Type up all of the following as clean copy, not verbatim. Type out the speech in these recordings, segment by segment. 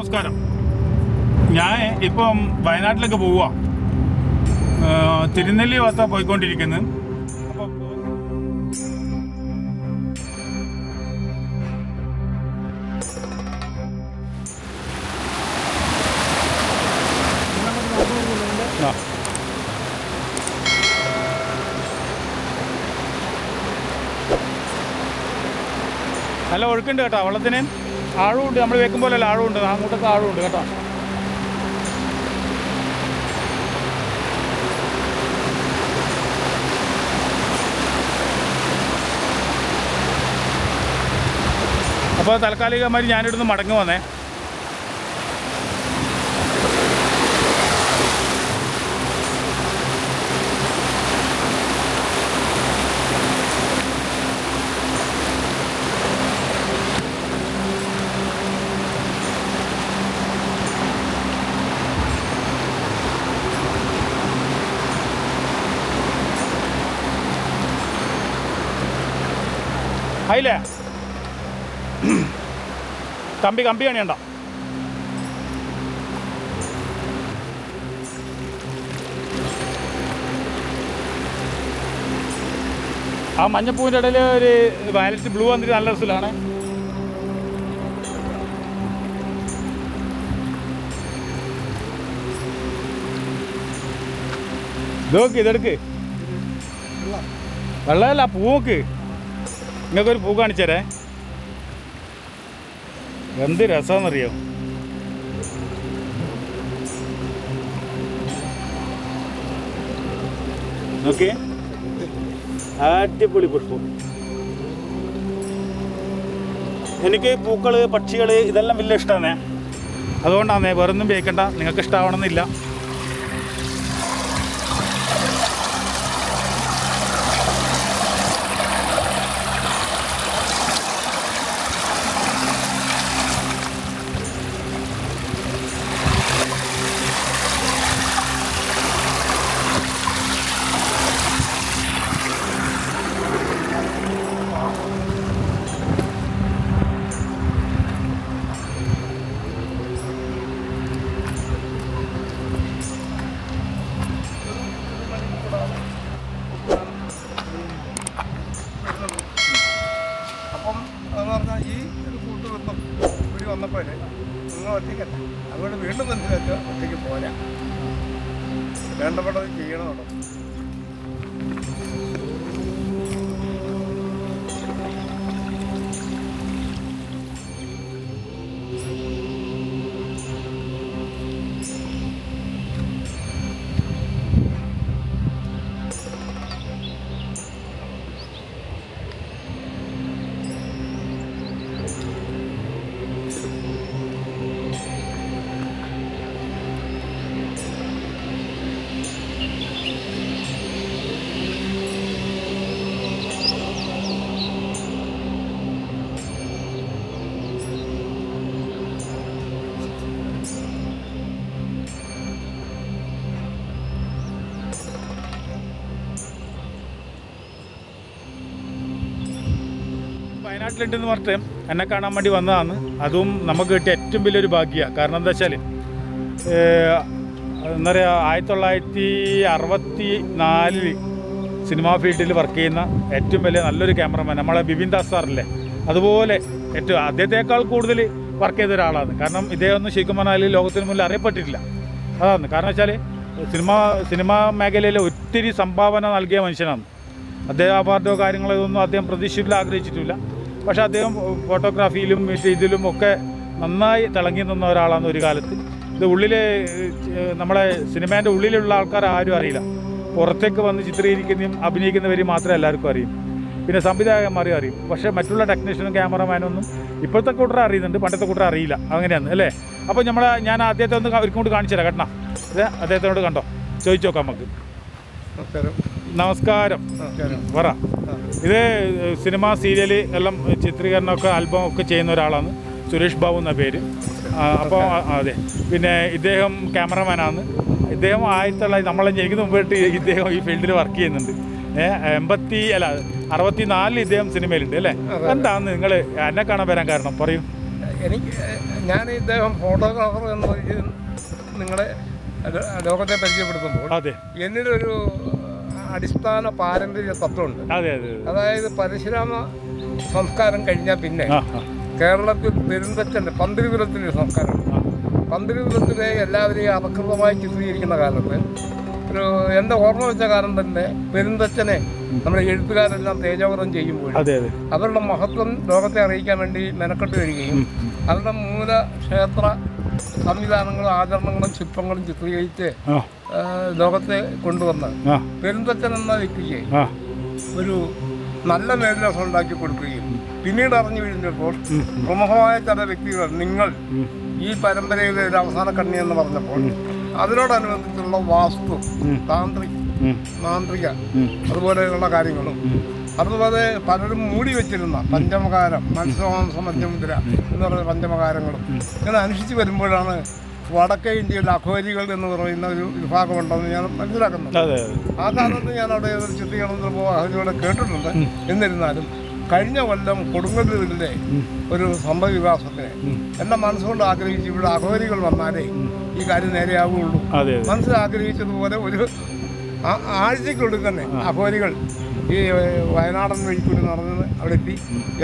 നമസ്കാരം. ഞാൻ ഇപ്പം വയനാട്ടിലേക്ക് പോവുക. തിരുനെല്ലി ഭാഗത്താണ് പോയിക്കൊണ്ടിരിക്കുന്നത്. അപ്പോൾ നല്ല ഒഴുക്കുണ്ട് കേട്ടോ. വെള്ളത്തിന് ആഴമുണ്ട്. നമ്മൾ വെക്കും പോലെയല്ല, ആഴമുണ്ട്. അങ്ങോട്ടൊക്കെ ആഴമുണ്ട് കേട്ടോ. അപ്പോൾ താൽക്കാലികമായി ഞാനിവിടുന്ന് മടങ്ങി വന്നേ. ആയില്ലേ? കമ്പി കാണിയണ്ട. ആ മഞ്ഞപ്പൂവിൻ്റെ ഇടയിൽ ഒരു വയലറ്റ് ബ്ലൂ വന്നിട്ട് നല്ല രസത്തിലാണ്. ഇതൊക്കെ ഇതെടുക്ക്. വെള്ളമല്ല, പൂവൊക്കെ. നിങ്ങൾക്കൊരു പൂ കാണിച്ചേരേ. എന്ത് രസമാണെന്നറിയോ? നോക്കി, അടിപൊളി പുഷ്പം. എനിക്ക് പൂക്കൾ, പക്ഷികൾ ഇതെല്ലാം വലിയ ഇഷ്ടമാണ്. അതുകൊണ്ടാണ് വേറൊന്നും ഉപയോഗിക്കണ്ട, നിങ്ങൾക്ക് ഇഷ്ടമാവണമെന്നില്ല. അപ്പം എന്ന് പറഞ്ഞാൽ ഈ ഒരു കൂട്ടുബന്ധം കൂടി വന്നപ്പോൾ നിങ്ങൾ ഒറ്റയ്ക്കല്ല, അതുകൊണ്ട് വീണ്ടും മനസ്സിലാക്കുക, ഒറ്റയ്ക്ക് പോരാ, വേണ്ടപ്പെട്ടത് ചെയ്യണമെന്നുണ്ടോ. വയനാട്ടിലുണ്ടെന്ന് പറഞ്ഞിട്ട് എന്നെ കാണാൻ വേണ്ടി വന്നതാണ്. അതും നമുക്ക് കിട്ടിയ ഏറ്റവും വലിയൊരു ഭാഗ്യമാണ്. കാരണം എന്താ വെച്ചാൽ എന്താ പറയുക, 1964 സിനിമാ ഫീൽഡിൽ വർക്ക് ചെയ്യുന്ന ഏറ്റവും വലിയ നല്ലൊരു ക്യാമറമാൻ നമ്മളെ ബിപിൻ ദാസ് സാറില്ലേ, അതുപോലെ ഏറ്റവും അദ്ദേഹത്തെക്കാൾ കൂടുതൽ വർക്ക് ചെയ്ത ഒരാളാണ്. കാരണം ഇദ്ദേഹം ഒന്നും ശരിക്കും പറഞ്ഞാൽ ലോകത്തിന് മുന്നിൽ അറിയപ്പെട്ടിട്ടില്ല. അതാണ് കാരണം വെച്ചാൽ സിനിമാ മേഖലയിൽ ഒത്തിരി സംഭാവന നൽകിയ മനുഷ്യനാണ്. അദ്ദേഹം അവാർഡോ കാര്യങ്ങളോ ഇതൊന്നും അദ്ദേഹം പ്രതീക്ഷിച്ചില്ല, ആഗ്രഹിച്ചിട്ടില്ല. പക്ഷേ അദ്ദേഹം ഫോട്ടോഗ്രാഫിയിലും ഇതിലും ഒക്കെ നന്നായി തിളങ്ങി നിന്ന ഒരാളാണ് ഒരു കാലത്ത്. ഇത് ഉള്ളിൽ നമ്മളെ സിനിമേൻ്റെ ഉള്ളിലുള്ള ആൾക്കാർ ആരും അറിയില്ല. പുറത്തേക്ക് വന്ന് ചിത്രീകരിക്കുന്നതും അഭിനയിക്കുന്നവരും മാത്രമേ എല്ലാവർക്കും അറിയും. പിന്നെ സംവിധായകന്മാരെയും അറിയും. പക്ഷേ മറ്റുള്ള ടെക്നീഷ്യനും ക്യാമറമാനൊന്നും ഇപ്പോഴത്തെ കൂട്ടർ അറിയുന്നുണ്ട്, പണ്ടത്തെ കൂട്ടർ അറിയില്ല. അങ്ങനെയാണ് അല്ലേ? അപ്പോൾ ഞാൻ അദ്ദേഹത്തെ ഒന്ന് അവർക്കും കൂടി കാണിച്ചു തരാം. കേട്ടോ, ഇത് അദ്ദേഹത്തിനോട് കണ്ടോ, ചോദിച്ചു നോക്കാം നമുക്ക്. നമസ്കാരം. പറ. ഇത് സിനിമ, സീരിയൽ എല്ലാം ചിത്രീകരണമൊക്കെ ആൽബം ഒക്കെ ചെയ്യുന്ന ഒരാളാണ്. സുരേഷ് ബാബു എന്ന പേര്. അപ്പോൾ അതെ. പിന്നെ ഇദ്ദേഹം ക്യാമറമാനാണ്. ഇദ്ദേഹം 1900 നമ്മളെ ജനിക്കുന്ന മുമ്പായിട്ട് ഇദ്ദേഹം ഈ ഫീൽഡിൽ വർക്ക് ചെയ്യുന്നുണ്ട്. 64 ഇദ്ദേഹം സിനിമയിലുണ്ട് അല്ലേ? എന്താണ് നിങ്ങൾ എന്നെ കാണാൻ വരാൻ കാരണം? പറയൂ. ഞാൻ ഇദ്ദേഹം ഫോട്ടോഗ്രാഫർ എന്ന രീതിയിൽ നിങ്ങളെ ലോകത്തെ പരിചയപ്പെടുത്തുമ്പോൾ അതെ എന്നിലൊരു അടിസ്ഥാന പാരമ്പര്യ തത്വമുണ്ട്. അതെ അതെ അതായത് പരശുരാമ സംസ്കാരം കഴിഞ്ഞാൽ പിന്നെ കേരളത്തിൽ പെരുന്തച്ഛൻ്റെ പന്തിരുകുലത്തിൻ്റെ സംസ്കാരമുണ്ട്. പന്തിരുകുലത്തിലെ എല്ലാവരെയും അപകൃതമായി ചിത്രീകരിക്കുന്ന കാലത്ത് എൻ്റെ ഓർമ്മ വെച്ച കാലം തന്നെ പെരുന്തച്ഛനെ നമ്മുടെ എഴുത്തുകാരെല്ലാം തേജോവധം ചെയ്യുമ്പോൾ അവരുടെ മഹത്വം ലോകത്തെ അറിയിക്കാൻ വേണ്ടി മെനക്കെട്ട് വരികയും അവരുടെ മൂല ക്ഷേത്ര സംവിധാനങ്ങളും ആചരണങ്ങളും ശില്പങ്ങളും ചിത്രീകരിച്ച് ലോകത്തെ കൊണ്ടുവന്ന് പെരുന്തച്ഛൻ എന്ന വ്യക്തിക്ക് ഒരു നല്ല മേൽവിലാസം ഉണ്ടാക്കി കൊടുക്കുകയും പിന്നീട് അറിഞ്ഞു കഴിഞ്ഞപ്പോൾ പ്രമുഖമായ ചില വ്യക്തികൾ നിങ്ങൾ ഈ പരമ്പരയിലെ ഒരു അവസാന കണ്ണി എന്ന് പറഞ്ഞപ്പോൾ അതിനോടനുബന്ധിച്ചുള്ള വാസ്തു മാന്ത്രിക അതുപോലെയുള്ള കാര്യങ്ങളും അതുപോലെ പലരും മൂടി വെച്ചിരുന്ന പഞ്ചമകാരം മത്സ്യമാംസ മധ്യമുദ്ര എന്ന് പറയുന്ന പഞ്ചമകാരങ്ങളും ഇങ്ങനെ അനുഷ്ഠിച്ച് വരുമ്പോഴാണ് വടക്കേ ഇന്ത്യയിൽ അഘോരികൾ എന്ന് പറയുന്ന ഒരു വിഭാഗമുണ്ടെന്ന് ഞാൻ മനസ്സിലാക്കുന്നുണ്ട്. ആ കാലത്ത് ഞാൻ അവിടെ ഏതൊരു ചിത്രീകരണത്തിൽ അഘോരികളെ കേട്ടിട്ടുണ്ട്. എന്നിരുന്നാലും കഴിഞ്ഞ കൊല്ലം കൊടുങ്ങല്ലൂരിലെ ഒരു സംഭവവികാസത്തിന് എൻ്റെ മനസ്സുകൊണ്ട് ആഗ്രഹിച്ചു ഇവിടെ അഘോരികൾ വന്നാലേ ഈ കാര്യം നേരെയാവുകയുള്ളൂ. മനസ്സിൽ ആഗ്രഹിച്ചതുപോലെ ഒരു ആഴ്ചയ്ക്കുള്ളിൽ തന്നെ അഘോരികൾ ഈ വയനാടൻ വഴിക്കൂടി നടന്ന് അവിടെ എത്തി.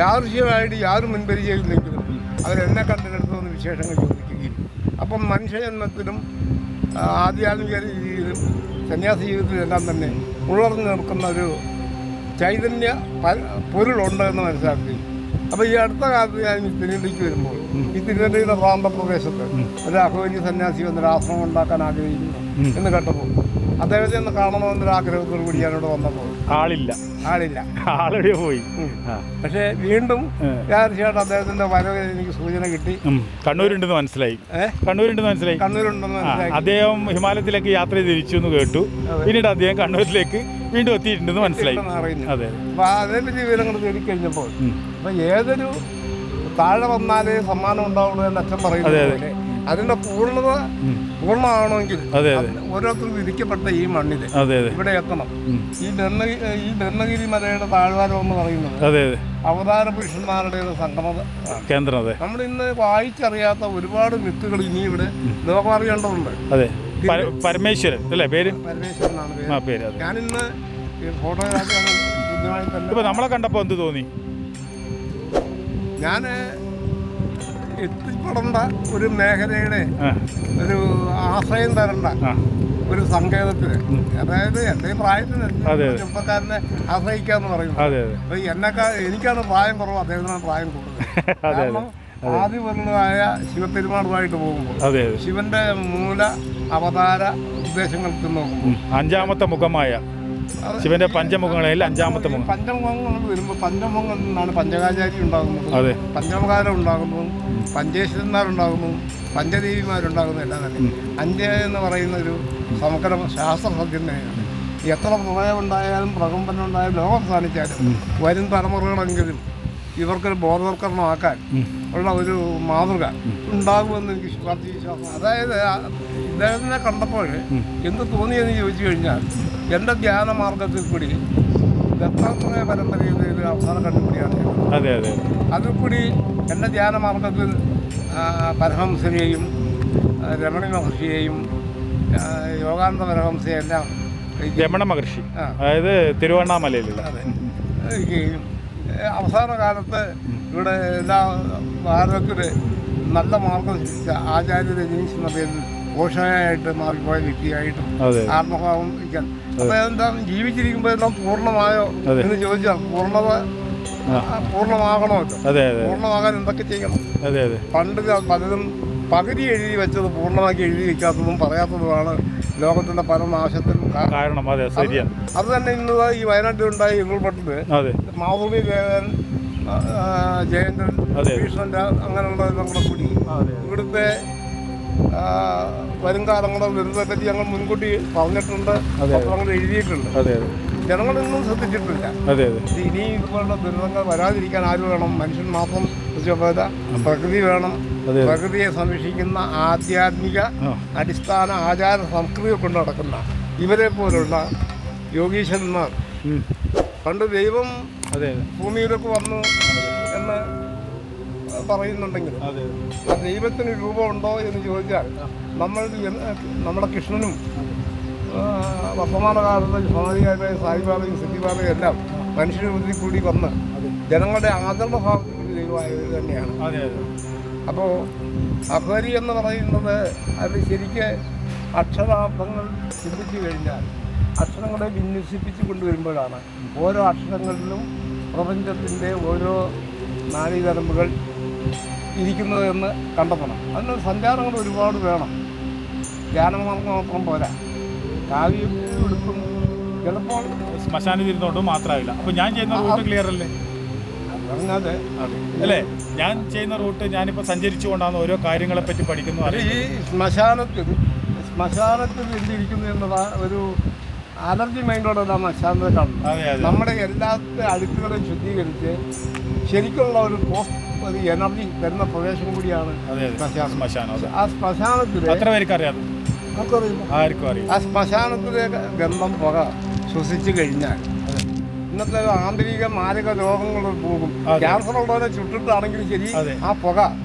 യാദൃശ്യമായിട്ട് യാതൊരു മുൻപരിചയമില്ലെങ്കിലും അവരെന്നെ കണ്ടിടത്ത് വന്ന് വിശേഷങ്ങൾ ചോദിക്കുകയും അപ്പം മനുഷ്യജന്മത്തിലും ആധ്യാത്മിക രീതിയിലും സന്യാസ ജീവിതത്തിലെല്ലാം തന്നെ ഉണർന്നു നിൽക്കുന്ന ഒരു ചൈതന്യ പൊരുളുണ്ട് എന്ന് മനസ്സിലാക്കി. അപ്പോൾ ഈ അടുത്ത കാലത്ത് ഞാൻ ഈ തിരുവല്ലയ്ക്ക് വരുമ്പോൾ ഈ തിരുവല്ലയുടെ പ്രാന്തപ്രദേശത്ത് ഒരു അഘോരി സന്യാസി എന്നൊരു ആശ്രമം ഉണ്ടാക്കാൻ ആഗ്രഹിക്കുന്നു എന്ന് കേട്ടപ്പോൾ അദ്ദേഹത്തെ ഒന്ന് കാണണമെന്നൊരു ആഗ്രഹത്തോടു കൂടി ഞാനിവിടെ വന്നപ്പോൾ ആളില്ല പോയി. പക്ഷേ വീണ്ടും തീർച്ചയായിട്ടും അദ്ദേഹത്തിന്റെ വരവ് എനിക്ക് സൂചന കിട്ടി. കണ്ണൂരുണ്ടെന്ന് മനസ്സിലായി. അദ്ദേഹം ഹിമാലയത്തിലേക്ക് യാത്ര തിരിച്ചു എന്ന് കേട്ടു. പിന്നീട് അദ്ദേഹം കണ്ണൂരിലേക്ക് വീണ്ടും എത്തിയിട്ടുണ്ടെന്ന് മനസ്സിലായി. അതെ. അപ്പൊ അതേപറ്റി വിവരങ്ങൾ തേടി കഴിഞ്ഞപ്പോൾ അപ്പൊ ഏതൊരു താഴെ വന്നാലേ സമ്മാനം ഉണ്ടാവുള്ളൂ എന്ന് അച്ഛൻ പറയുന്നത് അതിന്റെ പൂർണ്ണമാണെങ്കിൽ ഓരോരുത്തർക്കും വിധിക്കപ്പെട്ട ഈ മണ്ണിൽ ഇവിടെ എത്തണം. ഈ ബ്രഹ്മഗിരി മലയുടെ താഴ്വാരം എന്ന് പറയുന്നത് അവതാര പുരുഷന്മാരുടെ സംഗമ കേന്ദ്രം. നമ്മൾ ഇന്ന് വായിച്ചറിയാത്ത ഒരുപാട് മിത്തുകൾ ഇനി ഇവിടെ ലോകമറിയേണ്ടതുണ്ട്. പരമേശ്വരൻ അല്ലേ പേര്? പരമേശ്വരനാണ് പേര്. ഞാനിന്ന് ഫോട്ടോഗ്രാഫിയാണ് കൃത്യമായി തന്നെ. നമ്മളെ കണ്ടപ്പോൾ എന്ത് തോന്നി? ഞാൻ എത്തിപ്പെടേണ്ട ഒരു മേഖലയുടെ ഒരു ആശ്രയം തരേണ്ട ഒരു സങ്കേതത്തിന്, അതായത് എൻ്റെ പ്രായത്തിന് ചെറുപ്പക്കാരനെ ആശ്രയിക്കാന്ന് പറയുന്നത്. അപ്പൊ എനിക്കാണ് പ്രായം കുറവ്, അദ്ദേഹത്തിനാണ് പ്രായം കൂടുതൽ. കാരണം ആദിപൂർണമായ ശിവപെരുമാളുമായിട്ട് പോകുമ്പോൾ ശിവന്റെ മൂല അവതാര ഉദ്ദേശങ്ങൾക്ക് നോക്കുമ്പോൾ അഞ്ചാമത്തെ മുഖമായ ശിവന്റെ പഞ്ചമുഖങ്ങളിൽ അഞ്ചാമത്തെ മുഖം. പഞ്ചമുഖങ്ങൾ വരുമ്പോൾ പഞ്ചമുഖങ്ങളിൽ നിന്നാണ് പഞ്ചകാചാരി ഉണ്ടാകുന്നത്, പഞ്ചമകാരം ഉണ്ടാകുന്നതും പഞ്ചേശ്വരന്മാരുണ്ടാകുന്നതും പഞ്ചദേവിമാരുണ്ടാകുന്നതും എല്ലാം തന്നെ. അഞ്ച് എന്ന് പറയുന്ന ഒരു സമഗ്ര ശാസ്ത്ര സത്യം തന്നെയാണ്. എത്ര പ്രളയമുണ്ടായാലും പ്രകമ്പനമുണ്ടായാലും ലോകം സാധിച്ചാലും വരും തലമുറകളെങ്കിലും ഇവർക്കൊരു ബോധവൽക്കരണമാക്കാൻ ഉള്ള ഒരു മാതൃക ഉണ്ടാകുമെന്ന് എനിക്ക് വിശ്വാസം. അതായത് ഇദ്ദേഹത്തിനെ കണ്ടപ്പോൾ എന്ത് തോന്നിയെന്ന് ചോദിച്ചു കഴിഞ്ഞാൽ എൻ്റെ ധ്യാന മാർഗത്തിൽ കൂടി ദത്താത്രേയ പരമ്പരയിലെ ഒരു അവസാനം കണ്ടുപിടിയാണ്. അതിൽ കൂടി എൻ്റെ ധ്യാന മാർഗത്തിൽ പരമഹംസരെയും രമണ മഹർഷിയെയും യോഗാനന്ദ പരമഹംസയെല്ലാം രമണ മഹർഷി അതായത് തിരുവണ്ണാമലയിലുള്ള അവസാന കാലത്ത് ഇവിടെ എല്ലാ ഭാരതത്തിൽ നല്ല മാർഗം സൃഷ്ടിച്ച ആചാര്യ രജനീഷ് എന്ന പേരിൽ ഘോഷയായിട്ട് മാറിപ്പോയ വ്യക്തിയായിട്ടും ആത്മഭാവം ഇരിക്കാൻ. അപ്പോൾ എന്താ ജീവിച്ചിരിക്കുമ്പോൾ എല്ലാം പൂർണ്ണമായോ എന്ന് ചോദിച്ചാൽ പൂർണ്ണമാകണമല്ലോ. പൂർണ്ണമാകാൻ എന്തൊക്കെ ചെയ്യണം? പണ്ട് പലരും പകുതി എഴുതി വെച്ചത് പൂർണ്ണമാക്കി എഴുതി വയ്ക്കാത്തതും പറയാത്തതുമാണ് ലോകത്തിന്റെ പല നാശത്തിനും കാരണം. അത് തന്നെ ഇന്ന് ഈ വയനാട്ടിലുണ്ടായ ഉരുൾപൊട്ടല് മാധുരി ദേവൻ, ജയന്തൻ, ഭീഷണന്റെ അങ്ങനെയുള്ളതെല്ലാം കൂടെ കൂടി ഇവിടുത്തെ വരും കാലങ്ങളെ വരുന്നതിനെ പറ്റി ഞങ്ങൾ മുൻകൂട്ടി പറഞ്ഞിട്ടുണ്ട്, പത്രങ്ങൾ എഴുതിയിട്ടുണ്ട്. ജനങ്ങളൊന്നും ശ്രദ്ധിച്ചിട്ടില്ല. ഇനി ഇതുപോലുള്ള ദുരിതങ്ങൾ വരാതിരിക്കാൻ ആര് വേണം? മനുഷ്യൻ മാത്രം പ്രകൃതി വേണം. പ്രകൃതിയെ സംരക്ഷിക്കുന്ന ആധ്യാത്മിക അടിസ്ഥാന ആചാര സംസ്കൃതി കൊണ്ട് നടക്കുന്ന ഇവരെ പോലുള്ള യോഗീശ്വരന്മാർ പണ്ട് ദൈവം ഭൂമിയിലേക്ക് വന്നു എന്ന് പറയുന്നുണ്ടെങ്കിലും ആ ദൈവത്തിന് രൂപമുണ്ടോ എന്ന് ചോദിച്ചാൽ നമ്മുടെ കൃഷ്ണനും വർത്തമാനകാലത്ത് സ്വാമിയായ സായിബാബയും സിദ്ധിബാബയും എല്ലാം മനുഷ്യരൂപത്തിൽ കൂടി വന്ന് ജനങ്ങളുടെ ആദരണഭാവത്തിൽ കൂടി ദൈവമായത് തന്നെയാണ്. അപ്പോൾ അഹരി എന്ന് പറയുന്നത് അത് ശരിക്ക് അക്ഷരാർത്ഥങ്ങൾ ചിന്തിച്ചു കഴിഞ്ഞാൽ അക്ഷരങ്ങളെ വിന്യസിപ്പിച്ച് കൊണ്ടുവരുമ്പോഴാണ് ഓരോ അക്ഷരങ്ങളിലും പ്രപഞ്ചത്തിൻ്റെ ഓരോ നാഡീതരമ്പുകൾ ഇരിക്കുന്നതെന്ന് കണ്ടെത്തണം. അതിന് സഞ്ചാരങ്ങൾ ഒരുപാട് വേണം. ധ്യാനമാർഗം മാത്രം പോരാ. കാവ്യം എടുക്കും ചിലപ്പോൾ ശ്മശാനം ഇരുന്നോണ്ട് മാത്രമായില്ല. അപ്പോൾ ഞാൻ ചെയ്യുന്ന റൂട്ട് ക്ലിയർ അല്ലേ? പറഞ്ഞത് അല്ലേ? ഞാൻ ചെയ്യുന്ന റൂട്ട് ഞാനിപ്പോൾ സഞ്ചരിച്ചുകൊണ്ടാണ് ഓരോ കാര്യങ്ങളെ പറ്റി പഠിക്കുന്നു. അത് ഈ ശ്മശാനത്തിൽ എന്തിരിക്കുന്നു എന്നുള്ള ഒരു അലർജി മൈൻഡോടെല്ലാം ശ്മശാനത്തെ കാണുന്നത്. നമ്മുടെ എല്ലാ അഴുക്കുകളെയും ശുദ്ധീകരിച്ച് ശരിക്കുള്ള ഒരു എനർജി വരുന്ന പ്രദേശം കൂടിയാണ് ശ്മശാനം. ആ ശ്മശാനത്തിൽ എത്ര പേർക്ക് അറിയാം? ആർക്കും അറിയാം. ആ ശ്മശാനത്തിലെ ഗന്ധം പുക ശ്വസിച്ചു കഴിഞ്ഞാൽ ഇന്നത്തെ ആന്തരിക മാരക രോഗങ്ങൾ പോകും. ക്യാൻസർ ഉള്ളവരെ ചുട്ടിട്ടാണെങ്കിലും ശരി ആ പുക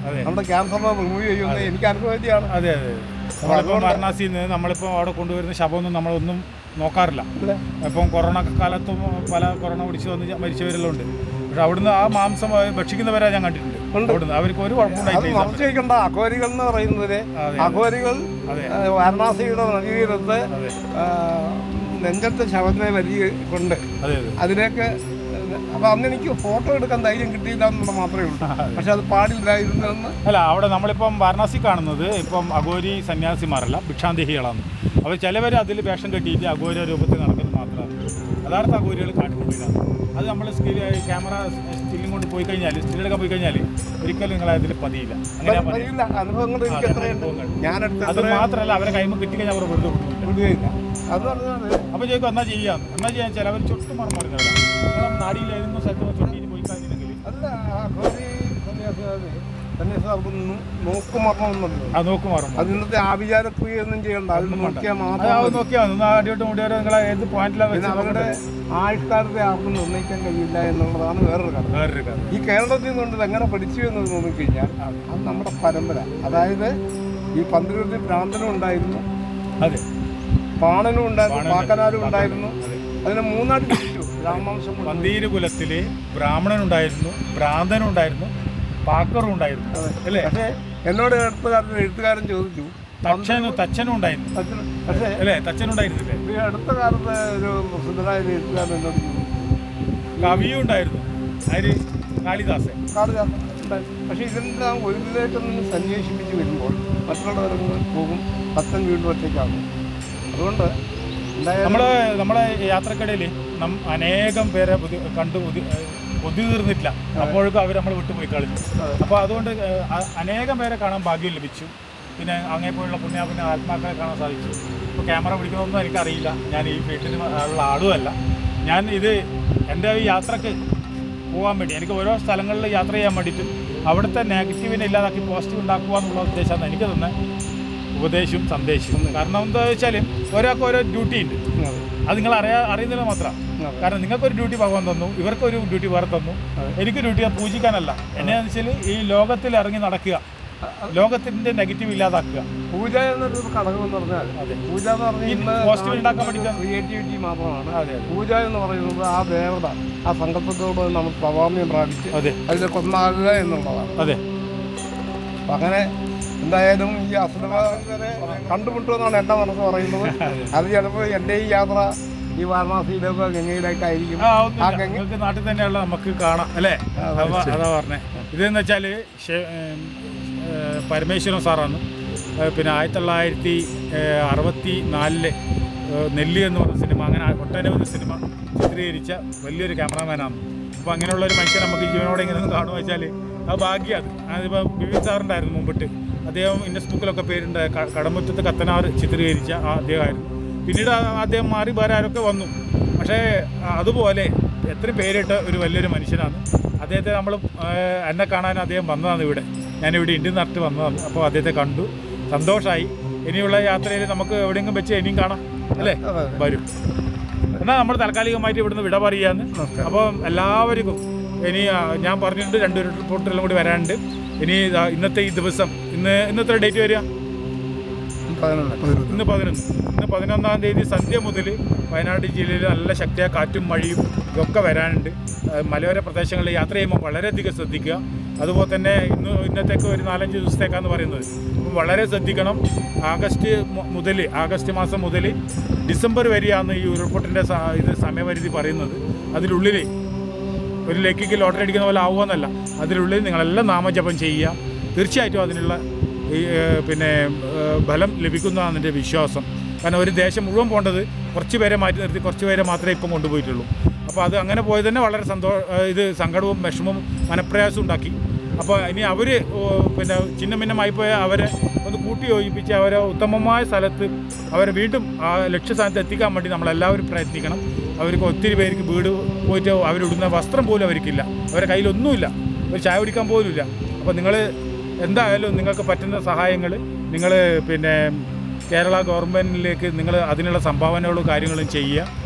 നമ്മുടെ ക്യാൻസറിനെ റിമൂവ് ചെയ്യുന്നത് എനിക്ക് അനുഭവത്തിയാണ്. അതെ അതെ. നമ്മളിപ്പോൾ വാരണാസിയിൽ നിന്ന് നമ്മളിപ്പോൾ അവിടെ കൊണ്ടുവരുന്ന ശവമൊന്നും നമ്മളൊന്നും നോക്കാറില്ല. ഇപ്പം കൊറോണ കാലത്തും പല കൊറോണ പിടിച്ച് വന്ന് മരിച്ചവരെല്ലാം ഉണ്ട്. പക്ഷെ അവിടുന്ന് ആ മാംസം ഭക്ഷിക്കുന്നവരെ ഞാൻ കണ്ടിട്ടുണ്ട്. അവിടുന്ന് അവർക്ക് ഒരു കുഴപ്പമുണ്ടായിട്ടില്ല. അഘോരികൾ എന്ന് പറയുന്നത് അഘോരികൾ വാരണാസിയുടെ നദീതീരത്ത് നെഞ്ചത്തെ ശവത്തിനെ വലിയ കൊണ്ട് അതിലേക്ക് അപ്പൊ അന്ന് എനിക്ക് ഫോട്ടോ എടുക്കാൻ ധൈര്യം കിട്ടിയില്ല എന്നുള്ളത് മാത്രമേ ഉള്ളൂ. പക്ഷെ അത് പാടില്ലായിരുന്നെന്ന് അല്ല. അവിടെ നമ്മളിപ്പം വാരണാസി കാണുന്നത് ഇപ്പം അഘോരി സന്യാസിമാരല്ല, ഭിക്ഷാന്തേഹികളാണ്. അവർ ചിലവർ അതിൽ വേഷം കെട്ടിയിട്ട് അഘോര രൂപത്തിൽ നടക്കുന്നത് മാത്രമാണ്. യഥാർത്ഥ അഘോരികൾ കാട്ടിക്കൊണ്ടിരിക്കുന്നത്. അത് നമ്മൾ ക്യാമറ സ്റ്റില്ലും കൊണ്ട് പോയി കഴിഞ്ഞാൽ, സ്റ്റില്ലെടുക്കാൻ പോയി കഴിഞ്ഞാൽ ഒരിക്കലും നിങ്ങൾ അതിൽ പതിയില്ല. അങ്ങനെ അത് മാത്രമല്ല, അവരെ കൈമ കിട്ടിക്കഴിഞ്ഞാൽ അവർ വെറുതെ വിടുകയില്ല. അപ്പോൾ ചോദിക്കും എന്നാ ചെയ്യാം ചിലവർ ചുട്ടു മറന്നവരാണ്. നിങ്ങൾ നാടിയിലായിരുന്നു സ്ഥലത്ത് ചുട്ടിയിട്ട് പോയി കഴിഞ്ഞിട്ടുണ്ടെങ്കിൽ അത് ഇന്നത്തെ ആഭിചാരക്രിയ ഒന്നും ചെയ്യണ്ട. അത് നോക്കിയാൽ മാത്രം അടിയോട്ട് മുടിയോരോ നിങ്ങൾ ഏത് പോയിന്റിലാണ് അവരുടെ ആൾക്കാരുടെ ആർക്കും നിർണ്ണയിക്കാൻ കഴിയില്ല എന്നുള്ളതാണ് വേറൊരു കാര്യം. ഈ കേരളത്തിൽ നിന്നുകൊണ്ട് എങ്ങനെ പഠിച്ചു എന്ന് നോക്കിക്കഴിഞ്ഞാൽ അത് നമ്മുടെ പരമ്പര. അതായത് ഈ പന്തിരുപത്തി ഭ്രാന്തനും ഉണ്ടായിരുന്നു, അതെ, പാണനും ഉണ്ടായിരുന്നു, പാക്കനാരും ഉണ്ടായിരുന്നു. അതിനെ മൂന്നായിട്ട് തിരിച്ചു. രാമവംശം പന്തീര് കുലത്തില് ബ്രാഹ്മണനുണ്ടായിരുന്നു, ഭ്രാന്തനുണ്ടായിരുന്നു, പാക്കറും ഉണ്ടായിരുന്നു അല്ലേ? പക്ഷേ എന്നോട് എഴുത്തുകാരൻ ചോദിച്ചു തച്ചനും ഉണ്ടായിരുന്നു. പക്ഷേ അല്ലേ, തച്ചനുണ്ടായിരുന്നില്ലേ? ഈ അടുത്ത കാലത്ത് ഒരു പ്രസിദ്ധനായ എഴുത്തുകാരൻ എന്നോട് കവിയും ഉണ്ടായിരുന്നു, ആര്? കാളിദാസൻ. പക്ഷെ ഇതെല്ലാം ഒരിതിലേക്കൊന്നും സന്വേഷിപ്പിച്ച് വരുമ്പോൾ മറ്റുള്ളവരൊന്നും പോകും, പത്തൻ വീണ്ടും ഒറ്റയ്ക്കാകും. അതുകൊണ്ട് നമ്മളെ യാത്രക്കിടയിൽ അനേകം പേരെ കണ്ടു കൊതി തീർന്നിട്ടില്ല. അപ്പോഴേക്കും അവർ നമ്മൾ വിട്ടുപോയി കളഞ്ഞു. അപ്പോൾ അതുകൊണ്ട് അനേകം പേരെ കാണാൻ ഭാഗ്യം ലഭിച്ചു. പിന്നെ അങ്ങനെപ്പോലുള്ള പുണ്യാപിന്നെ ആത്മാക്കളെ കാണാൻ സാധിച്ചു. ഇപ്പോൾ ക്യാമറ പിടിക്കുന്നതൊന്നും എനിക്കറിയില്ല. ഞാൻ ഈ വീട്ടിൽ ഉള്ള ആളുമല്ല. ഞാൻ ഇത് എൻ്റെ ഈ യാത്രക്ക് പോകാൻ വേണ്ടി, എനിക്ക് ഓരോ സ്ഥലങ്ങളിൽ യാത്ര ചെയ്യാൻ വേണ്ടിയിട്ടും അവിടുത്തെ നെഗറ്റീവിനെ ഇല്ലാതാക്കി പോസിറ്റീവ് ഉണ്ടാക്കുക എന്നുള്ള ഉദ്ദേശമാണ് എനിക്ക് തന്നെ ഉപദേശവും സന്ദേശവും. കാരണം എന്താ വെച്ചാൽ ഒരാൾക്ക് ഓരോ ഡ്യൂട്ടി ഉണ്ട്. അത് നിങ്ങൾ അറിയുന്നില്ല മാത്രം. കാരണം നിങ്ങൾക്കൊരു ഡ്യൂട്ടി ഭഗവാൻ തന്നു, ഇവർക്കൊരു ഡ്യൂട്ടി വേറെ തന്നു. എനിക്ക് ഡ്യൂട്ടി പൂജിക്കാനല്ല. എന്നെയാണെന്ന് വെച്ചാൽ ഈ ലോകത്തിൽ ഇറങ്ങി നടക്കുക, ലോകത്തിന്റെ നെഗറ്റീവ് ഇല്ലാതാക്കുക. പൂജ എന്നൊരു ഘടകം എന്ന് പറഞ്ഞാൽ പൂജ എന്ന് പറഞ്ഞാൽ പോസിറ്റീവ് ഉണ്ടാക്കാൻ വേണ്ടി ക്രിയേറ്റിവിറ്റി മാത്രമാണ്. പൂജ എന്ന് പറയുന്നത് ആ ദേവത, ആ സങ്കല്പത്തോട് നമ്മൾ പ്രവാമ്യം പ്രാപിച്ച് അതിനെ കൊന്നാകുക എന്നുള്ളതാണ്. അതെ. അപ്പം അങ്ങനെ എന്തായാലും ഈ അസുരരെ കണ്ടുമുട്ടുമെന്നാണ് എൻ്റെ മനസ്സ് പറയുന്നത്. അത് ചിലപ്പോൾ എൻ്റെ ഈ യാത്ര ഈ വാരണാസിയിലൊക്കെ ഗംഗയിലേക്കായിരിക്കും. ആ ഗംഗയ്ക്ക് നാട്ടിൽ തന്നെയുള്ള നമുക്ക് കാണാം അല്ലേ? അതാ പറഞ്ഞേ. ഇതെന്ന് വെച്ചാൽ പരമേശ്വരൻ സാറാണ്. പിന്നെ 1964 നെല്ലി എന്ന് പറഞ്ഞ സിനിമ, അങ്ങനെ ഒട്ടനവധി സിനിമ ചിത്രീകരിച്ച വലിയൊരു ക്യാമറാമാനാണ്. അപ്പോൾ അങ്ങനെയുള്ളൊരു മനുഷ്യൻ നമുക്ക് ജീവനോടെ ഇങ്ങനെ ഒന്ന് കാണുക വെച്ചാൽ അത് ഭാഗ്യം. അതിപ്പോൾ ബിബിൻ സാറുണ്ടായിരുന്നു മുമ്പിട്ട്. അദ്ദേഹം ഇൻഡസ് ബുക്കിലൊക്കെ പേരുണ്ട്. കടമ്പറ്റത്ത് കത്തനാർ ചിത്രീകരിച്ച അദ്ദേഹമായിരുന്നു. പിന്നീട് അദ്ദേഹം മാറി വേറെ ആരൊക്കെ വന്നു. പക്ഷേ അതുപോലെ എത്ര പേരിട്ട ഒരു വലിയൊരു മനുഷ്യനാണ്. അദ്ദേഹത്തെ നമ്മൾ എന്നെ കാണാൻ അദ്ദേഹം വന്നതാണ് ഇവിടെ. ഞാനിവിടെ ഇന്ത്യൻ നാട്ടിൽ വന്നതാണ്. അപ്പോൾ അദ്ദേഹത്തെ കണ്ടു, സന്തോഷമായി. ഇനിയുള്ള യാത്രയിൽ നമുക്ക് എവിടെയെങ്കിലും വെച്ച് ഇനിയും കാണാം അല്ലേ? വരും. എന്നാൽ നമ്മൾ താൽക്കാലികമായിട്ട് ഇവിടുന്ന് വിട പറയാന്ന്. അപ്പം എല്ലാവർക്കും ഇനി ഞാൻ പറഞ്ഞിട്ടുണ്ട് 2 റിപ്പോർട്ടെല്ലാം കൂടി വരാനുണ്ട്. ഇനി ഇന്നത്തെ ഈ ദിവസം ഇന്നത്തെ ഡേറ്റ് വരിക ഇന്ന് 11-ാം തീയതി സന്ധ്യ മുതൽ വയനാട് ജില്ലയിൽ നല്ല ശക്തിയായ കാറ്റും മഴയും ഇതൊക്കെ വരാനുണ്ട്. മലയോര പ്രദേശങ്ങളിൽ യാത്ര ചെയ്യുമ്പോൾ വളരെയധികം ശ്രദ്ധിക്കുക. അതുപോലെ തന്നെ ഇന്നത്തേക്ക് ഒരു 4-5 ദിവസത്തേക്കാന്ന് പറയുന്നത്. അപ്പം വളരെ ശ്രദ്ധിക്കണം. ആഗസ്റ്റ് മാസം മുതൽ ഡിസംബർ വരെയാണ് ഈ ഉരുൾപൊട്ടിൻ്റെ സമയപരിധി പറയുന്നത്. അതിനുള്ളിൽ ഒരു ലക്കിക്ക് ലോട്ടറി അടിക്കുന്ന പോലെ ആവുമെന്നല്ല, അതിനുള്ളിൽ നിങ്ങളെല്ലാം നാമജപം ചെയ്യുക. തീർച്ചയായിട്ടും അതിനുള്ള ഫലം ലഭിക്കുന്നതാണ് എൻ്റെ വിശ്വാസം. കാരണം ഒരു ദേശം മുഴുവൻ പോകേണ്ടത് കുറച്ച് പേരെ മാറ്റി നിർത്തി കുറച്ച് പേരെ മാത്രമേ ഇപ്പം കൊണ്ടുപോയിട്ടുള്ളൂ. അപ്പോൾ അത് അങ്ങനെ പോയത് തന്നെ വളരെ സങ്കടവും വിഷമവും മനപ്രയാസവും ഉണ്ടാക്കി. അപ്പോൾ ഇനി അവർ ഛിന്നഭിന്നമായി പോയ അവരെ ഒന്ന് കൂട്ടി യോജിപ്പിച്ച് അവരെ ഉത്തമമായ സ്ഥലത്ത് അവരെ വീണ്ടും ആ ലക്ഷ്യസ്ഥാനത്ത് എത്തിക്കാൻ വേണ്ടി നമ്മളെല്ലാവരും പ്രയത്നിക്കണം. അവർക്ക് ഒത്തിരി പേർക്ക് വീട് പോയിട്ട് അവരിടുന്ന വസ്ത്രം പോലും അവർക്കില്ല, അവരുടെ കയ്യിലൊന്നുമില്ല, ഒരു ചായ കുടിക്കാൻ പോലും ഇല്ല. അപ്പോൾ നിങ്ങൾ എന്തായാലും നിങ്ങൾക്ക് പറ്റുന്ന സഹായങ്ങൾ നിങ്ങൾ കേരള ഗവൺമെൻറ്റിലേക്ക് നിങ്ങൾ അതിനുള്ള സംഭാവനകളും കാര്യങ്ങളും ചെയ്യുക.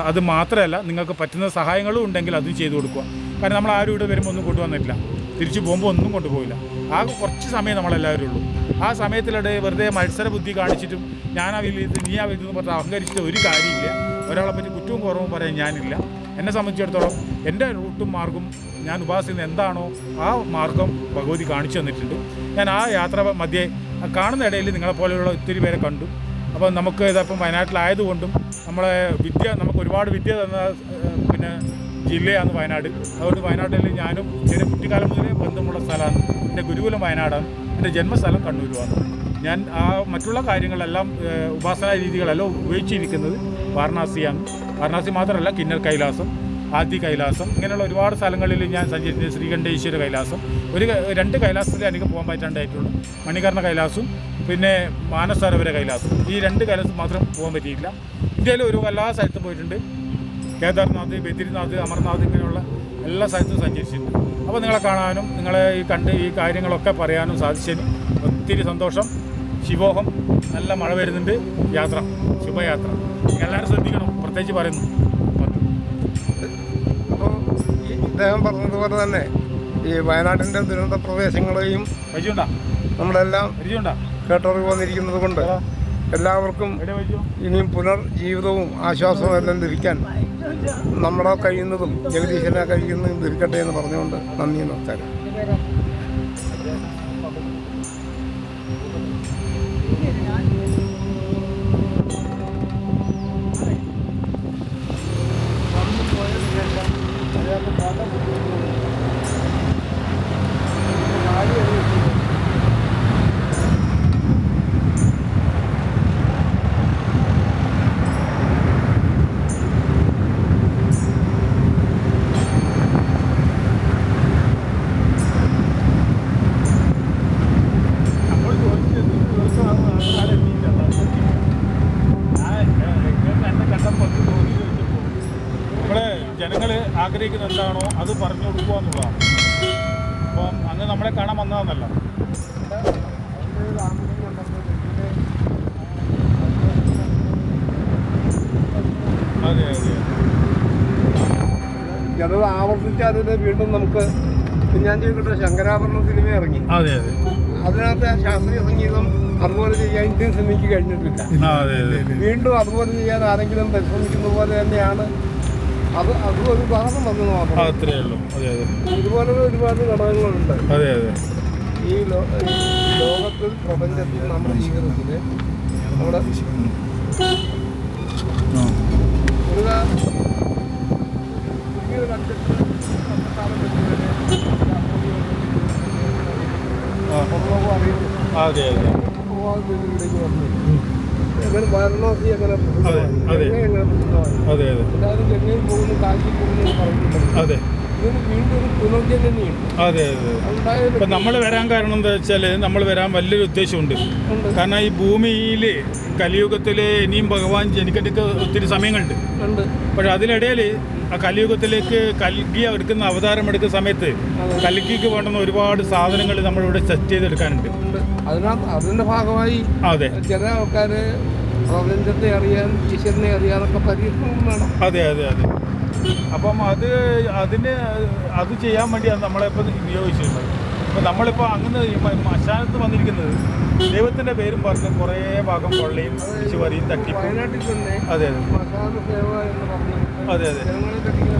അത് മാത്രമല്ല, നിങ്ങൾക്ക് പറ്റുന്ന സഹായങ്ങളും ഉണ്ടെങ്കിൽ അതും ചെയ്തു കൊടുക്കുക. കാരണം നമ്മൾ ആരും ഇവിടെ വരുമ്പോൾ ഒന്നും കൊണ്ടുവന്നിട്ടില്ല, തിരിച്ചു പോകുമ്പോൾ ഒന്നും കൊണ്ടുപോകില്ല. ആകെ കുറച്ച് സമയം നമ്മളെല്ലാവരും ഉള്ളൂ. ആ സമയത്തിലൂടെ വെറുതെ മത്സര ബുദ്ധി കാണിച്ചിട്ടും ഞാനാ വലുത് നീ ആ വലുതെന്ന് പറഞ്ഞാൽ അഹങ്കരിച്ചിട്ട് ഒരു കാര്യമില്ല. ഒരാളെ പറ്റി കുറ്റവും കുറവും പറയാൻ ഞാനില്ല. എന്നെ സംബന്ധിച്ചിടത്തോളം എൻ്റെ റൂട്ടും മാർഗവും ഞാൻ ഉപാസിക്കുന്ന എന്താണോ ആ മാർഗം ഭഗവതി കാണിച്ചു തന്നിട്ടുണ്ട്. ഞാൻ ആ യാത്ര മധ്യേ കാണുന്ന ഇടയിൽ നിങ്ങളെപ്പോലെയുള്ള ഒത്തിരി പേരെ കണ്ടു. അപ്പോൾ നമുക്ക് ഇതപ്പം വയനാട്ടിലായതുകൊണ്ടും നമുക്ക് ഒരുപാട് വിദ്യ തന്ന ജില്ലയാണ് വയനാട്. അതുകൊണ്ട് വയനാട്ടിൽ ഞാനും ചെറിയ കുട്ടിക്കാലം മുതലേ ബന്ധമുള്ള സ്ഥലമാണ്. എൻ്റെ ഗുരുകുലം വയനാടാണ്, എൻ്റെ ജന്മസ്ഥലം കണ്ണൂരുമാണ്. ഞാൻ മറ്റുള്ള കാര്യങ്ങളെല്ലാം ഉപാസനാ രീതികളെല്ലാം ഉപയോഗിച്ചിരിക്കുന്നത് വാരണാസിയാണ്. വാരണാസി മാത്രമല്ല, കിന്നർ കൈലാസം, ആദി കൈലാസം, ഇങ്ങനെയുള്ള ഒരുപാട് സ്ഥലങ്ങളിൽ ഞാൻ സഞ്ചരിച്ചത്. ശ്രീകണ്ഠേശ്വര കൈലാസം, 2 കൈലാസത്തിൽ എനിക്ക് പോകാൻ പറ്റാണ്ടായിട്ടുള്ളൂ. മണികർണ കൈലാസവും മാനസരോവര കൈലാസം. ഈ 2 കൈലാസം മാത്രം പോകാൻ പറ്റിയിട്ടില്ല. ഇന്ത്യയിൽ എല്ലാ സ്ഥലത്തും പോയിട്ടുണ്ട്. കേദാർനാഥ്, ബദ്രിനാഥ്, അമർനാഥ്, ഇങ്ങനെയുള്ള എല്ലാ സ്ഥലത്തും സഞ്ചരിച്ചിട്ടുണ്ട്. അപ്പോൾ നിങ്ങളെ കാണാനും നിങ്ങളെ ഈ കാര്യങ്ങളൊക്കെ പറയാനും സാധിച്ചതിന് ഒത്തിരി സന്തോഷം. ശിവോഹം. നല്ല മഴ വരുന്നുണ്ട്. ശുഭയാത്ര. എല്ലാവരും ശ്രദ്ധിക്കണം, പ്രത്യേകിച്ച് പറയുന്നു. അപ്പോൾ ഇദ്ദേഹം പറഞ്ഞതുപോലെ തന്നെ ഈ വയനാട്ടിൻ്റെ ദുരന്ത പ്രദേശങ്ങളെയും നമ്മളെല്ലാം കേട്ടറിവ് വന്നിരിക്കുന്നത് കൊണ്ട് എല്ലാവർക്കും ഇനിയും പുനർജീവിതവും ആശ്വാസവും എല്ലാം ലഭിക്കാൻ നമ്മളെ കഴിയുന്നതും ജഗദീശനെ കഴിയുന്നതും ലഭിക്കട്ടെ എന്ന് പറഞ്ഞുകൊണ്ട് നന്ദി, നമസ്കാരം. ജനങ്ങൾ ആഗ്രഹിക്കുന്നത് എന്താണോ അത് പറഞ്ഞു കൊടുക്കുക എന്നുള്ളതാണ്. അപ്പം അങ്ങ് നമ്മളെ കാണാൻ വന്നതെന്നല്ല. അതെ ഞാനത് ആവർത്തിച്ചതിന് വീണ്ടും നമുക്ക് ഞാൻ ചെയ്തിട്ട് ശങ്കരാഭരണ സിനിമ ഇറങ്ങി. അതിനകത്ത് ശാസ്ത്രീയ സംഗീതം അതുപോലെ ചെയ്യാൻ ഇന്ത്യൻ സിനിമയ്ക്ക് കഴിഞ്ഞിട്ടില്ല. വീണ്ടും അതുപോലെ ചെയ്യാൻ ആരെങ്കിലും പരിശ്രമിക്കുന്ന പോലെ തന്നെയാണ് അതും ഒരു ഭാഗം വന്നു മാത്രം. അത്രയേ ഉള്ളൂ. ഇതുപോലെ ഒരുപാട് ഘടകങ്ങളുണ്ട്. ഈ ലോകത്തിൽ, പ്രപഞ്ചത്തിൽ, നമ്മുടെ ജീവിതത്തിൽ നമ്മുടെ വാരണാസി അങ്ങനെ എല്ലാവരും ചെന്നൈയിൽ പോകുന്നു, കാശി പോകുന്നു പറഞ്ഞിട്ടുണ്ട്. ഇതിന് വീണ്ടും ഒരു പുനർജന്യമുണ്ട്. ഇപ്പം നമ്മൾ വരാൻ കാരണം എന്താ വെച്ചാൽ നമ്മൾ വരാൻ വലിയൊരു ഉദ്ദേശമുണ്ട്. കാരണം ഈ ഭൂമിയിൽ കലിയുഗത്തിൽ ഇനിയും ഭഗവാൻ ജനിക്കട്ടൊക്കെ ഒത്തിരി സമയങ്ങളുണ്ട്. പക്ഷെ അതിനിടയിൽ ആ കലിയുഗത്തിലേക്ക് കൽഗി എടുക്കുന്ന അവതാരം എടുക്കുന്ന സമയത്ത് കൽഗിക്ക് വേണ്ടുന്ന ഒരുപാട് സാധനങ്ങൾ നമ്മളിവിടെ സെറ്റ് ചെയ്തെടുക്കാനുണ്ട്. അതിന്റെ ഭാഗമായി ചില ആൾക്കാര് പ്രപഞ്ചത്തെ അറിയാൻ, ഈശ്വരനെ അറിയാനൊക്കെ പരീക്ഷണം വേണം. അതെ. അപ്പം അത് ചെയ്യാൻ വേണ്ടിയാണ് നമ്മളിപ്പോൾ നിയോഗിച്ചിട്ടുള്ളത്. അപ്പോൾ നമ്മളിപ്പോൾ അങ്ങനെ മശാനത്ത് വന്നിരിക്കുന്നത് ദൈവത്തിൻ്റെ പേരും പറഞ്ഞ് കുറേ ഭാഗം കൊള്ളയും ശിവരിയും തട്ടിപ്പും. വയനാട്ടിൽ തന്നെ അതെ അതെ മസാല സേവ എന്ന് പറഞ്ഞ് അതെ അതെ ജനങ്ങളെ തട്ടിക്കുന്ന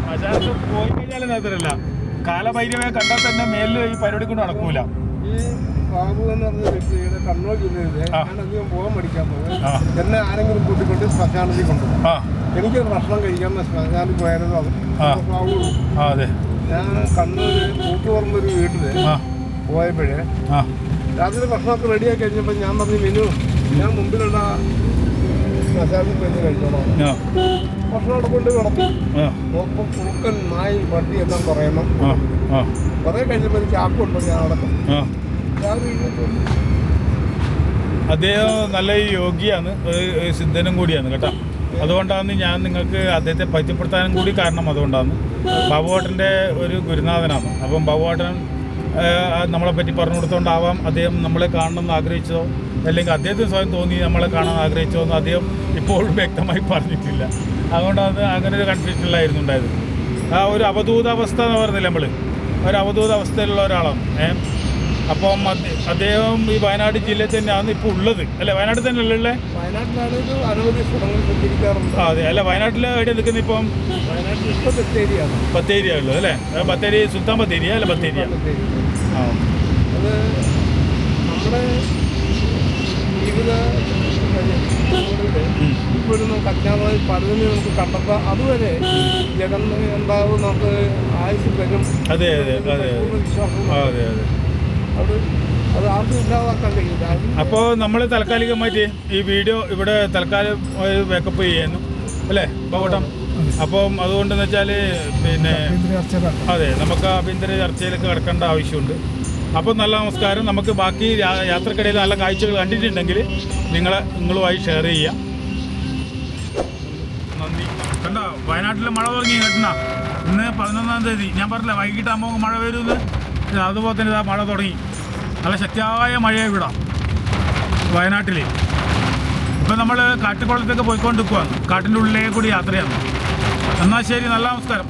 മശാനത്ത് പോയി കഴിഞ്ഞാൽ മാത്രമല്ല കാലഭൈരവയെ കണ്ടാൽ തന്നെ മേലിൽ ഈ പരിപാടി കൊണ്ട് നടക്കൂല. ഈ ബാബു എന്ന് പറഞ്ഞ വ്യക്തിയുടെ കണ്ണൂർ ജില്ലയിലെ ഞാൻ അധികം പോകാൻ പഠിക്കാൻ പോകും. എന്നെ ആരെങ്കിലും കൂട്ടിക്കൊണ്ട് ശ്മശാനത്തിൽ കൊണ്ടുപോകും. എനിക്കൊരു ഭക്ഷണം കഴിക്കാൻ ശ്മശാനത്തിൽ പോയാലും ബാബുള്ളൂ. അതെ ഞാൻ കണ്ണൂർ കൂത്തുപറമ്പൊരു വീട്ടിൽ പോയപ്പോഴേ രാത്രി ഭക്ഷണമൊക്കെ റെഡിയാക്കി കഴിഞ്ഞപ്പോൾ ഞാൻ പറഞ്ഞു മെനു ഞാൻ മുമ്പിലുള്ള ശ്മശാനത്തിൽ പോയി കഴിച്ചോളാം. ഭക്ഷണം അവിടെ കൊണ്ട് കിടന്നു നോക്കുമ്പോൾ കുറുക്കൻ നായി വണ്ടി എല്ലാം പറയണം. കുറേ കഴിഞ്ഞപ്പോൾ ഒരു ചാക്കുണ്ടോ ഞാൻ അടക്കം അദ്ദേഹം നല്ല യോഗിയാണ്, സിദ്ധനും കൂടിയാണ് കേട്ടോ. അതുകൊണ്ടാണ് ഞാൻ നിങ്ങൾക്ക് അദ്ദേഹത്തെ പരിചയപ്പെടുത്താനും കൂടി കാരണം അതുകൊണ്ടാണ്. ബാബുവേട്ടൻ്റെ ഒരു ഗുരുനാഥനാണ്. അപ്പം ബാബുവേട്ടൻ നമ്മളെ പറ്റി പറഞ്ഞു കൊടുത്തോണ്ടാവാം അദ്ദേഹം നമ്മളെ കാണണമെന്ന് ആഗ്രഹിച്ചതോ അല്ലെങ്കിൽ അദ്ദേഹത്തിന് സ്വയം തോന്നി നമ്മളെ കാണാൻ ആഗ്രഹിച്ചോ എന്ന് അദ്ദേഹം ഇപ്പോഴും വ്യക്തമായി പറഞ്ഞിട്ടില്ല. അതുകൊണ്ടാണ് അങ്ങനെ ഒരു കൺഫ്യൂഷനിലായിരുന്നു ഉണ്ടായത്. ആ ഒരു അവധൂതാവസ്ഥ എന്ന് പറഞ്ഞില്ല, നമ്മൾ ഒരു അവധൂതാവസ്ഥയിലുള്ള ഒരാളാണ്. അപ്പം അദ്ദേഹം ഈ വയനാട് ജില്ലയിൽ തന്നെയാണ് ഇപ്പോൾ ഉള്ളത് അല്ലേ? വയനാട്ടിൽ തന്നെ അല്ലേ ഉള്ളത്? വയനാട്ടിലാണ് അനവധി സ്ഥലങ്ങൾ സഞ്ചരിക്കാറുണ്ട്. അതെ അല്ല, വയനാട്ടിൽ എവിടെ നിൽക്കുന്നത് ഇപ്പം? വയനാട്ടിൽ ഇപ്പോൾ ബത്തേരിയാണ്. ബത്തേരിയ ഉള്ളത് അല്ലേ? ബത്തേരി സുൽത്താൻ ബത്തേരിയ അല്ല ബത്തേരിയ? ആ, അത് നമ്മുടെ ജീവിത ഇപ്പോഴും കജ്ഞാതായി പലതിനും നമുക്ക് കണ്ടെത്താം. അതുവരെ ജഗൻ എന്താവും നമുക്ക് ആയുസ് വരും. അതെ അതെ അതെ വിശ്വാസം അതെ അതെ അത് ആർക്കും ഇല്ലാതാക്കാൻ കഴിയില്ല. അപ്പോൾ നമ്മൾ താൽക്കാലികമായിട്ട് ഈ വീഡിയോ ഇവിടെ തൽക്കാലം വേക്കപ്പ് ചെയ്യുന്നു അല്ലേ ബാബുട്ടം? അപ്പം അതുകൊണ്ടെന്ന് വെച്ചാൽ പിന്നെ അതെ നമുക്ക് ആഭ്യന്തര ചർച്ചയിലേക്ക് കിടക്കേണ്ട ആവശ്യമുണ്ട്. അപ്പോൾ നല്ല നമസ്കാരം. നമുക്ക് ബാക്കി യാത്രക്കിടയിൽ നല്ല കാഴ്ചകൾ കണ്ടിട്ടുണ്ടെങ്കിൽ നിങ്ങളുമായി ഷെയർ ചെയ്യാം. നന്ദി. കണ്ടോ വയനാട്ടിൽ മഴ തുടങ്ങി കേട്ടണ? ഇന്ന് 11-ാം തീയതി ഞാൻ പറഞ്ഞില്ല വൈകിട്ടാകുമ്പോൾ മഴ വരുമെന്ന്. അതുപോലെ തന്നെ ഇതാ മഴ തുടങ്ങി. നല്ല ശക്തിയായ മഴയാണ് ഇവിടെ വയനാട്ടിൽ. ഇപ്പം നമ്മൾ കാട്ടുകുളത്തേക്ക് പോയിക്കൊണ്ടിരിക്കുകയാണ്. കാട്ടിൻ്റെ ഉള്ളിലേക്ക് കൂടി യാത്രയാണ്. എന്നാൽ ശരി, നല്ല നമസ്കാരം.